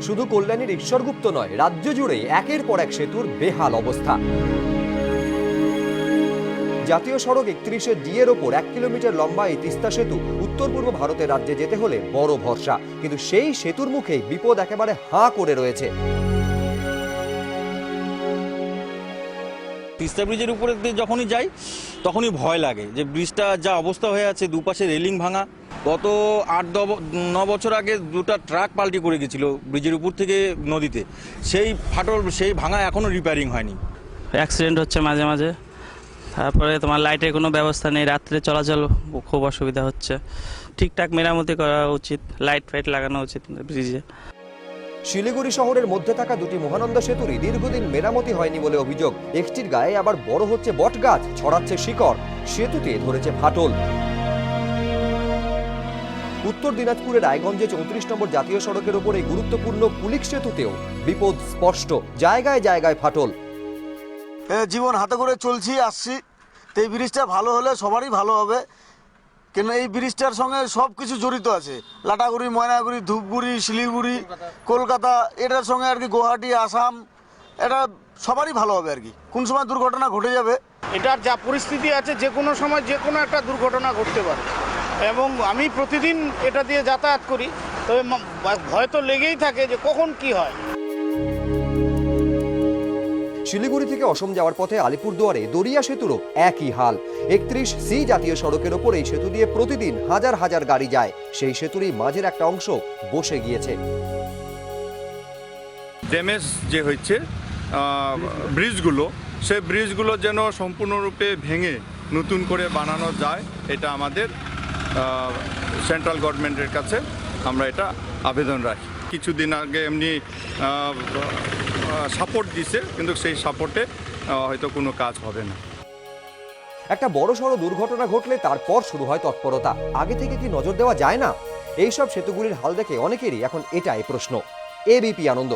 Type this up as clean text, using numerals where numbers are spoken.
শুধু কল্যাণীর ঈশ্বরগুপ্ত নয়, রাজ্য জুড়ে একের পর এক সেতুর বেহাল অবস্থা। জাতীয় সড়ক 31 ডি এর ওপর 1 কিলোমিটার লম্বা এই তিস্তা সেতু উত্তর পূর্ব ভারতের রাজ্যে যেতে হলে বড় ভরসা, কিন্তু সেই সেতুর মুখেই বিপদ একেবারে হাঁ করে রয়েছে। তিস্তা ব্রিজের উপরে দিয়ে যখনই যাই তখনই ভয় লাগে যে ব্রিজটা যা অবস্থা হয়ে আছে, দুপাশে রেলিং ভাঙা। গত 8-9 বছর আগে দুটো ট্রাক পাল্টি করে গেছিল ব্রিজের উপর থেকে নদীতে। সেই ফাটল, সেই ভাঙা এখনো রিপেয়ারিং হয়নি। অ্যাক্সিডেন্ট হচ্ছে মাঝে মাঝে। তারপরে তোমার লাইটের কোনো ব্যবস্থা নেই, রাত্রে চলাচল খুব অসুবিধা হচ্ছে। ঠিকঠাক মেরামতি করা উচিত, লাইট ফাইট লাগানো উচিত ব্রিজে। শিলিগুড়ি শহরের মধ্যে থাকা দুটি মহানন্দা সেতুরই দীর্ঘদিন মেরামতি হয়নি বলে অভিযোগ। একটির গায়ে আবার বড় হচ্ছে বটগাছ, ছড়াচ্ছে শিকড়, সেতুতে ধরেছে ফাটল। উত্তর দিনাজপুরের রায়গঞ্জে 34 নম্বর জাতীয় সড়কের উপর এই গুরুত্বপূর্ণ পুলিশ সেতুতেও বিপদ স্পষ্ট, জায়গায় জায়গায় ফাটল। জীবন হাতে করে চলছি আসছি, তো এই ব্রিজটা ভালো হলে সবারই ভালো হবে। কেন এই ব্রিজটার সঙ্গে সব কিছু জড়িত আছে, লাটাগুড়ি, ময়নাগুড়ি, ধূপগুড়ি, শিলিগুড়ি, কলকাতা, এটার সঙ্গে আর কি গুয়াহাটি, আসাম, এটা সবারই ভালো হবে আর কি। কোন সময় দুর্ঘটনা ঘটে যাবে, এটার যা পরিস্থিতি আছে যে কোনো সময় যে কোনো একটা দুর্ঘটনা ঘটতে পারে, এবং আমি প্রতিদিন এটা দিয়ে যাতায়াত করি, তবে ভয় তো লেগেই থাকে যে কখন কি হয়। শিলিগুড়ি থেকে অসম যাওয়ার পথে আলিপুরদুয়ারে দরিয়া সেতুরও একই হাল। 31C জাতীয় সড়কের ওপর এই সেতু দিয়ে প্রতিদিন হাজার হাজার গাড়ি যায়। সেই সেতুরই মাঝের একটা অংশ বসে গিয়েছে। ড্যামেজ যে হচ্ছে ব্রিজগুলো, সেই ব্রিজগুলো যেন সম্পূর্ণরূপে ভেঙে নতুন করে বানানো যায়, এটা আমাদের সেন্ট্রাল গভর্নমেন্টের কাছে আমরা এটা আবেদন রাখি। কিছুদিন আগে এমনি সাপোর্ট দিছে, কিন্তু সেই সাপোর্টে হয়তো কোনো কাজ হবে না। একটা বড় সড় দুর্ঘটনা ঘটলে তারপর শুরু হয় তৎপরতা। আগে থেকে কি নজর দেওয়া যায় না? এইসব সেতুগুলির হাল দেখে অনেকেরই এখন এটাই প্রশ্ন। এবিপি আনন্দ।